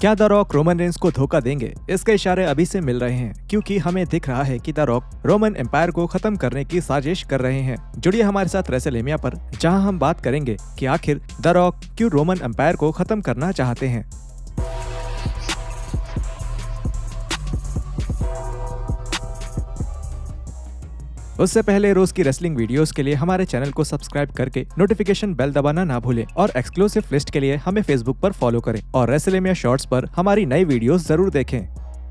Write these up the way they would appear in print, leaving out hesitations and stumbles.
क्या the rock Roman Reigns को धोखा देंगे? इसके इशारे अभी से मिल रहे हैं, क्योंकि हमें दिख रहा है कि द रॉक रोमन एम्पायर को खत्म करने की साजिश कर रहे हैं। जुड़िए हमारे साथ रेसलमेनिया पर, जहां हम बात करेंगे कि आखिर द रॉक क्यों रोमन एम्पायर को खत्म करना चाहते हैं। उससे पहले रोज की रेसलिंग वीडियोस के लिए हमारे चैनल को सब्सक्राइब करके नोटिफिकेशन बेल दबाना ना भूलें और एक्सक्लूसिव लिस्ट के लिए हमें फेसबुक पर फॉलो करें और रेसलमेनिया शॉर्ट्स पर हमारी नई वीडियोस जरूर देखें।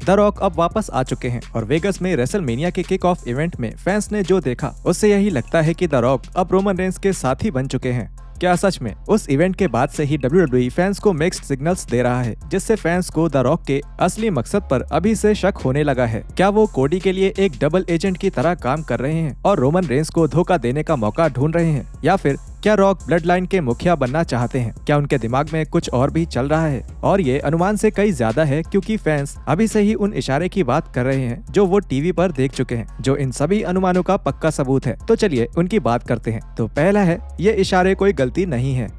द रॉक अब वापस आ चुके हैं और वेगस में रेसलमेनिया के किक ऑफ इवेंट में फैंस ने जो देखा उससे यही लगता है कि द रॉक अब रोमन रेंस के साथी बन चुके हैं। क्या सच में उस इवेंट के बाद से ही WWE फैंस को मिक्स्ड सिग्नल्स दे रहा है, जिससे फैंस को द रॉक के असली मकसद पर अभी से शक होने लगा है? क्या वो कोडी के लिए एक डबल एजेंट की तरह काम कर रहे हैं और रोमन रेंस को धोखा देने का मौका ढूंढ रहे हैं, या फिर क्या रॉक ब्लड लाइन के मुखिया बनना चाहते हैं? क्या उनके दिमाग में कुछ और भी चल रहा है? और ये अनुमान से कई ज्यादा है, क्योंकि फैंस अभी से ही उन इशारे की बात कर रहे हैं जो वो टीवी पर देख चुके हैं, जो इन सभी अनुमानों का पक्का सबूत है। तो चलिए उनकी बात करते हैं। तो पहला है, ये इशारे कोई गलती नहीं है।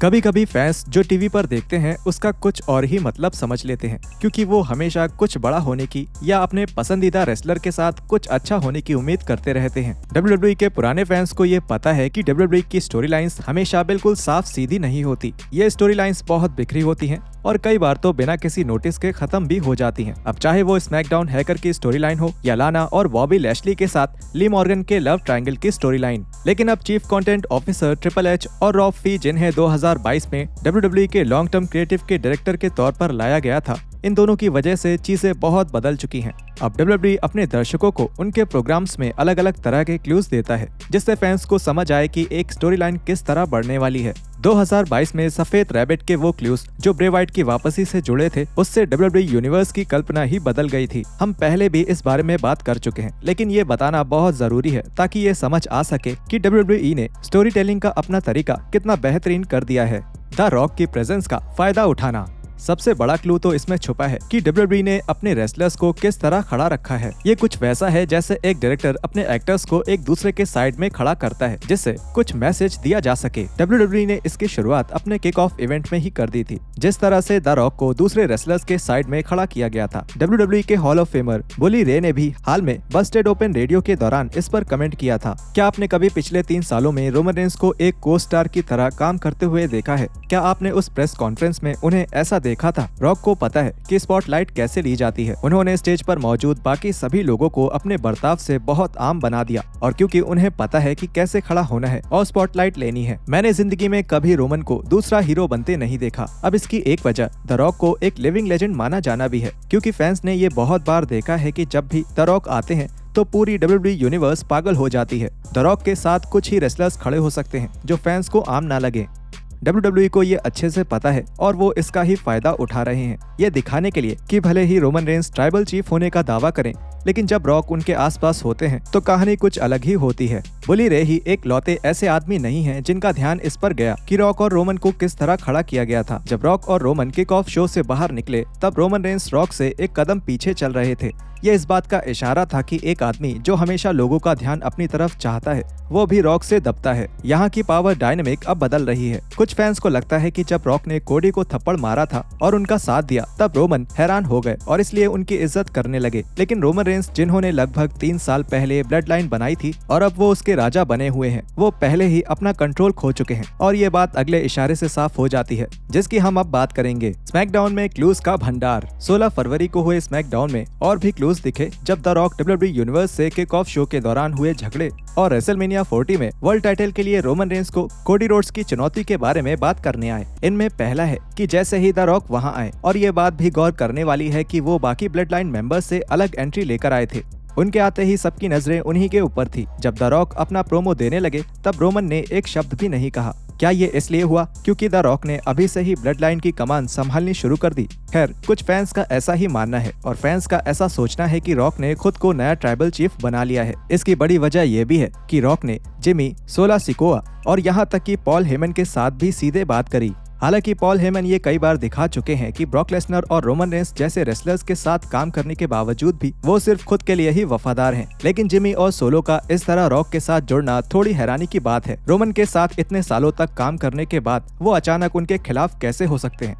कभी कभी फैंस जो टीवी पर देखते हैं उसका कुछ और ही मतलब समझ लेते हैं, क्योंकि वो हमेशा कुछ बड़ा होने की या अपने पसंदीदा रेसलर के साथ कुछ अच्छा होने की उम्मीद करते रहते हैं। WWE के पुराने फैंस को ये पता है कि WWE की स्टोरी लाइन्स हमेशा बिल्कुल साफ सीधी नहीं होती। ये स्टोरी लाइन्स बहुत बिखरी होती हैं और कई बार तो बिना किसी नोटिस के खत्म भी हो जाती हैं। अब चाहे वो स्मैकडाउन हैकर की स्टोरी लाइन हो या लाना और बॉबी लैशली के साथ ली मॉर्गन के लव ट्रायंगल की स्टोरी लाइन। लेकिन अब chief content officer triple H और रॉब फी, जिन्हें 2022 में WWE के लॉन्ग टर्म क्रिएटिव के डायरेक्टर के तौर पर लाया गया था, इन दोनों की वजह से चीजें बहुत बदल चुकी हैं। अब WWE अपने दर्शकों को उनके प्रोग्राम्स में अलग अलग तरह के क्लूज देता है, जिससे फैंस को समझ आए कि एक स्टोरी लाइन किस तरह बढ़ने वाली है। 2022 में सफेद रैबिट के वो क्लूज जो ब्रे वाइट की वापसी से जुड़े थे, उससे WWE यूनिवर्स की कल्पना ही बदल गई थी। हम पहले भी इस बारे में बात कर चुके हैं, लेकिन ये बताना बहुत जरूरी है ताकि ये समझ आ सके कि WWE ने स्टोरी टेलिंग का अपना तरीका कितना बेहतरीन कर दिया है। द रॉक की प्रेजेंस का फायदा उठाना। सबसे बड़ा क्लू तो इसमें छुपा है कि WWE ने अपने रेसलर्स को किस तरह खड़ा रखा है। ये कुछ वैसा है जैसे एक डायरेक्टर अपने एक्टर्स को एक दूसरे के साइड में खड़ा करता है, जिससे कुछ मैसेज दिया जा सके। WWE ने इसकी शुरुआत अपने किक ऑफ इवेंट में ही कर दी थी, जिस तरह से द रॉक को दूसरे रेसलर्स के साइड में खड़ा किया गया था। WWE के हॉल ऑफ फेमर बुली रे ने भी हाल में बस्टेड ओपन रेडियो के दौरान इस पर कमेंट किया था। क्या आपने कभी पिछले 3 सालों में रोमन रेंस को एक को स्टार की तरह काम करते हुए देखा है? क्या आपने उस प्रेस कॉन्फ्रेंस में उन्हें ऐसा देखा था? रॉक को पता है कि स्पॉटलाइट कैसे ली जाती है। उन्होंने स्टेज पर मौजूद बाकी सभी लोगों को अपने बर्ताव से बहुत आम बना दिया, और क्योंकि उन्हें पता है कि कैसे खड़ा होना है और स्पॉटलाइट लेनी है। मैंने जिंदगी में कभी रोमन को दूसरा हीरो बनते नहीं देखा। अब इसकी एक वजह द रॉक को एक लिविंग लेजेंड माना जाना भी है, क्योंकि फैंस ने ये बहुत बार देखा है कि जब भी द रॉक आते हैं तो पूरी WWE यूनिवर्स पागल हो जाती है। द रॉक के साथ कुछ ही रेसलर्स खड़े हो सकते हैं जो फैंस को आम ना लगे। WWE को ये अच्छे से पता है और वो इसका ही फायदा उठा रहे हैं, ये दिखाने के लिए कि भले ही रोमन रेंस ट्राइबल चीफ होने का दावा करें, लेकिन जब रॉक उनके आसपास होते हैं तो कहानी कुछ अलग ही होती है। बुली रे ही एक लौते ऐसे आदमी नहीं हैं जिनका ध्यान इस पर गया कि रॉक और रोमन को किस तरह खड़ा किया गया था। जब रॉक और रोमन किक ऑफ शो से बाहर निकले, तब रोमन रेंस रॉक से एक कदम पीछे चल रहे थे। यह इस बात का इशारा था कि एक आदमी जो हमेशा लोगों का ध्यान अपनी तरफ चाहता है, वो भी रॉक से दबता है। यहाँ की पावर डायनेमिक अब बदल रही है। कुछ फैंस को लगता है कि जब रॉक ने कोडी को थप्पड़ मारा था और उनका साथ दिया, तब रोमन हैरान हो गए और इसलिए उनकी इज्जत करने लगे। लेकिन रोमन रेंस, जिन्होंने लगभग 3 साल पहले ब्लड लाइन बनाई थी और अब वो उसके राजा बने हुए हैं, वो पहले ही अपना कंट्रोल खो चुके हैं। और ये बात अगले इशारे से साफ हो जाती है, जिसकी हम अब बात करेंगे। स्मैकडाउन में क्लूज का भंडार। 16 फरवरी को हुए स्मैकडाउन में और भी क्लूज दिखे, जब द रॉक WWE यूनिवर्स से किक ऑफ शो के दौरान हुए झगड़े और रेसलमेनिया 40 में वर्ल्ड टाइटल के लिए रोमन रेंस को कोडी रोड्स की चुनौती के बारे में बात करने आए। इनमें पहला है कि जैसे ही द रॉक वहां आए, और ये बात भी गौर करने वाली है कि वो बाकी ब्लड लाइन मेंबर्स से अलग एंट्री लेकर आए थे। उनके आते ही सबकी नजरें उन्हीं के ऊपर थी। जब द रॉक अपना प्रोमो देने लगे, तब रोमन ने एक शब्द भी नहीं कहा। क्या ये इसलिए हुआ क्योंकि द रॉक ने अभी से ही ब्लड लाइन की कमान संभालनी शुरू कर दी? खैर, कुछ फैंस का ऐसा ही मानना है और फैंस का ऐसा सोचना है कि रॉक ने खुद को नया ट्राइबल चीफ बना लिया है। इसकी बड़ी वजह ये भी है कि रॉक ने जिमी, सोला सिकोआ और यहाँ तक कि पॉल हेमन के साथ भी सीधे बात करी। हालांकि पॉल हेमन ये कई बार दिखा चुके हैं कि ब्रॉक लेसनर और रोमन रेंस जैसे रेसलर्स के साथ काम करने के बावजूद भी वो सिर्फ खुद के लिए ही वफादार हैं। लेकिन जिमी और सोलो का इस तरह रॉक के साथ जुड़ना थोड़ी हैरानी की बात है। रोमन के साथ इतने सालों तक काम करने के बाद वो अचानक उनके खिलाफ कैसे हो सकते हैं?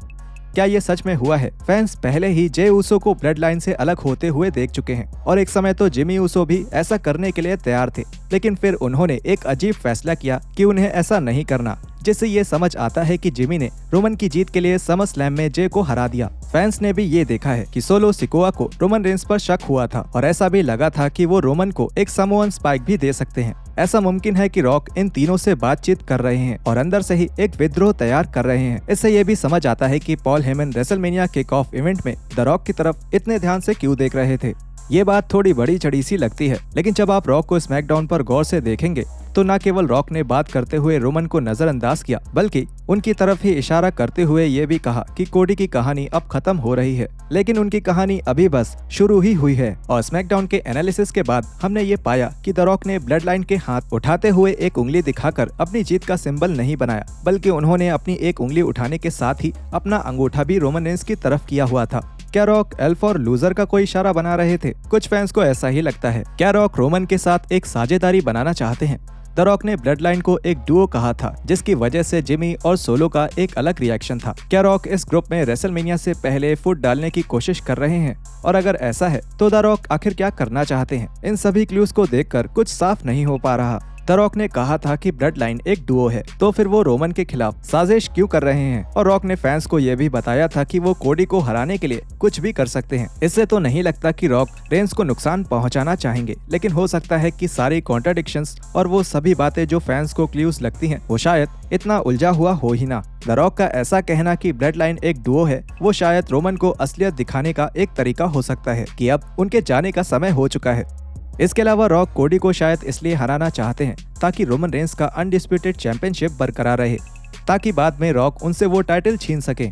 क्या ये सच में हुआ है? फैंस पहले ही जे ऊसो को ब्लड लाइन से अलग होते हुए देख चुके हैं और एक समय तो जिमी ऊसो भी ऐसा करने के लिए तैयार थे, लेकिन फिर उन्होंने एक अजीब फैसला किया कि उन्हें ऐसा नहीं करना, जिससे ये समझ आता है कि जिमी ने रोमन की जीत के लिए समर स्लैम में जे को हरा दिया। फैंस ने भी ये देखा है कि सोलो सिकोआ को रोमन रेंस पर शक हुआ था और ऐसा भी लगा था कि वो रोमन को एक समोअन स्पाइक भी दे सकते हैं। ऐसा मुमकिन है कि रॉक इन तीनों से बातचीत कर रहे हैं और अंदर से ही एक विद्रोह तैयार कर रहे हैं। इससे ये भी समझ आता है कि Paul Heyman WrestleMania kick off event में द रॉक की तरफ इतने ध्यान से क्यों देख रहे थे। ये बात थोड़ी बड़ी चढ़ी सी लगती है, लेकिन जब आप रॉक को स्मैकडाउन पर गौर से देखेंगे तो न केवल रॉक ने बात करते हुए रोमन को नजरअंदाज किया, बल्कि उनकी तरफ ही इशारा करते हुए ये भी कहा कि कोडी की कहानी अब खत्म हो रही है, लेकिन उनकी कहानी अभी बस शुरू ही हुई है। और स्मैकडाउन के एनालिसिस के बाद हमने ये पाया कि द रॉक ने ब्लड लाइन के हाथ उठाते हुए एक उंगली दिखाकर अपनी जीत का सिंबल नहीं बनाया, बल्कि उन्होंने अपनी एक उंगली उठाने के साथ ही अपना अंगूठा भी रोमन रेंस की तरफ किया हुआ था। क्या रॉक एल्फ और लूजर का कोई इशारा बना रहे थे? कुछ फैंस को ऐसा ही लगता है। क्या रॉक रोमन के साथ एक साझेदारी बनाना चाहते हैं? द रॉक ने ब्लड लाइन को एक डुओ कहा था, जिसकी वजह से जिमी और सोलो का एक अलग रिएक्शन था। क्या रॉक इस ग्रुप में रेसलमेनिया से पहले फुट डालने की कोशिश कर रहे हैं? और अगर ऐसा है तो द रॉक आखिर क्या करना चाहते हैं? इन सभी क्लूज को देखकर कुछ साफ नहीं हो पा रहा। द रॉक ने कहा था कि ब्लड लाइन एक डुओ है, तो फिर वो रोमन के खिलाफ साजिश क्यों कर रहे हैं? और रॉक ने फैंस को ये भी बताया था कि वो कोडी को हराने के लिए कुछ भी कर सकते हैं। इससे तो नहीं लगता कि रॉक रेंस को नुकसान पहुंचाना चाहेंगे, लेकिन हो सकता है कि सारी कॉन्ट्राडिक्शंस और वो सभी बातें जो फैंस को क्लूज लगती हैं, वो शायद इतना उलझा हुआ हो ही ना। द रॉक का ऐसा कहना कि ब्लड लाइन एक डुओ है, वो शायद रोमन को असलियत दिखाने का एक तरीका हो सकता है कि अब उनके जाने का समय हो चुका है। इसके अलावा रॉक कोडी को शायद इसलिए हराना चाहते हैं ताकि रोमन रेंस का अनडिस्प्यूटेड चैंपियनशिप बरकरार रहे, ताकि बाद में रॉक उनसे वो टाइटल छीन सके।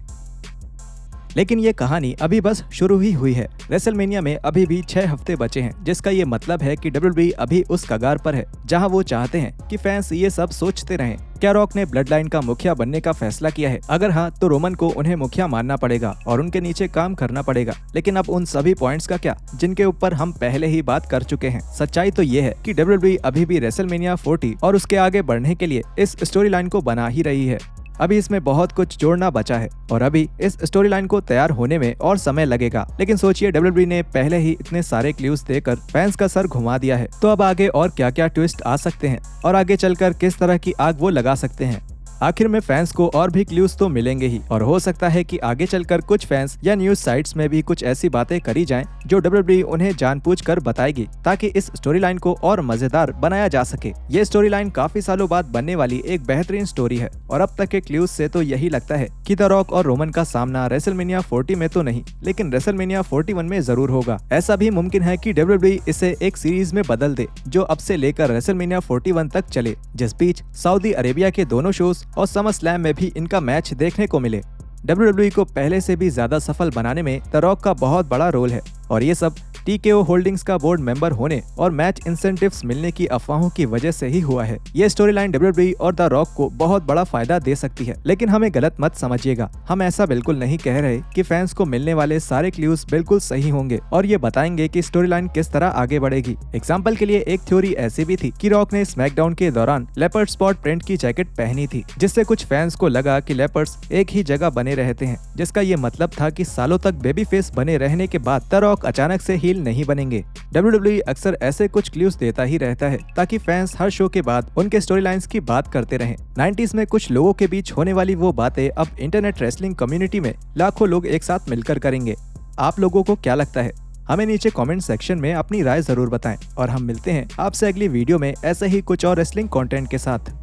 लेकिन ये कहानी अभी बस शुरू ही हुई है। रेसलमेनिया में अभी भी 6 हफ्ते बचे हैं, जिसका ये मतलब है कि WWE अभी उस कगार पर है जहां वो चाहते हैं कि फैंस ये सब सोचते रहें। क्या रॉक ने ब्लड लाइन का मुखिया बनने का फैसला किया है? अगर हाँ, तो रोमन को उन्हें मुखिया मानना पड़ेगा और उनके नीचे काम करना पड़ेगा। लेकिन अब उन सभी पॉइंट्स का क्या, जिनके ऊपर हम पहले ही बात कर चुके हैं? सच्चाई तो ये है कि WWE अभी भी रेसलमेनिया 40 और उसके आगे बढ़ने के लिए इस स्टोरी लाइन को बना ही रही है। अभी इसमें बहुत कुछ जोड़ना बचा है और अभी इस स्टोरी लाइन को तैयार होने में और समय लगेगा। लेकिन सोचिए, WWE ने पहले ही इतने सारे क्लूज देकर फैंस का सर घुमा दिया है, तो अब आगे और क्या क्या ट्विस्ट आ सकते हैं और आगे चलकर किस तरह की आग वो लगा सकते हैं। आखिर में फैंस को और भी क्लूज तो मिलेंगे ही, और हो सकता है कि आगे चलकर कुछ फैंस या न्यूज साइट्स में भी कुछ ऐसी बातें करी जाएं जो WWE उन्हें जानबूझकर बताएगी, ताकि इस स्टोरी लाइन को और मजेदार बनाया जा सके। ये स्टोरी लाइन काफी सालों बाद बनने वाली एक बेहतरीन स्टोरी है और अब तक के क्लूज से तो यही लगता है कि द रॉक और रोमन का सामना रेसलमेनिया 40 में तो नहीं, लेकिन रेसलमेनिया 41 में जरूर होगा। ऐसा भी मुमकिन है कि WWE इसे एक सीरीज में बदल दे जो अब से लेकर रेसलमेनिया 41 तक चले, जिस बीच सऊदी अरेबिया के दोनों शोज और समर स्लैम में भी इनका मैच देखने को मिले। WWE को पहले से भी ज्यादा सफल बनाने में द रॉक का बहुत बड़ा रोल है और ये सब TKO होल्डिंग्स का बोर्ड मेंबर होने और मैच इंसेंटिव्स मिलने की अफवाहों की वजह से ही हुआ है। ये स्टोरी लाइन WWE और द रॉक को बहुत बड़ा फायदा दे सकती है, लेकिन हमें गलत मत समझिएगा। हम ऐसा बिल्कुल नहीं कह रहे कि फैंस को मिलने वाले सारे क्लूज बिल्कुल सही होंगे और ये बताएंगे कि स्टोरी लाइन किस तरह आगे बढ़ेगी। एग्जाम्पल के लिए एक थ्योरी ऐसी भी थी कि रॉक ने स्मैकडाउन के दौरान लेपर्ड स्पॉट प्रिंट की जैकेट पहनी थी, जिससे कुछ फैंस को लगा कि लेपर्ड्स एक ही जगह बने रहते हैं, जिसका ये मतलब था कि सालों तक बेबी फेस बने रहने के बाद द रॉक अचानक से हील नहीं बनेंगे। WWE अक्सर ऐसे कुछ क्लूज देता ही रहता है ताकि फैंस हर शो के बाद उनके स्टोरी लाइन्स की बात करते रहें। 90s में कुछ लोगों के बीच होने वाली वो बातें अब इंटरनेट रेसलिंग कम्युनिटी में लाखों लोग एक साथ मिलकर करेंगे। आप लोगों को क्या लगता है? हमें नीचे कमेंट सेक्शन में अपनी राय जरूर बताएं और हम मिलते हैं आपसे अगली वीडियो में ऐसे ही कुछ और रेसलिंग कंटेंट के साथ।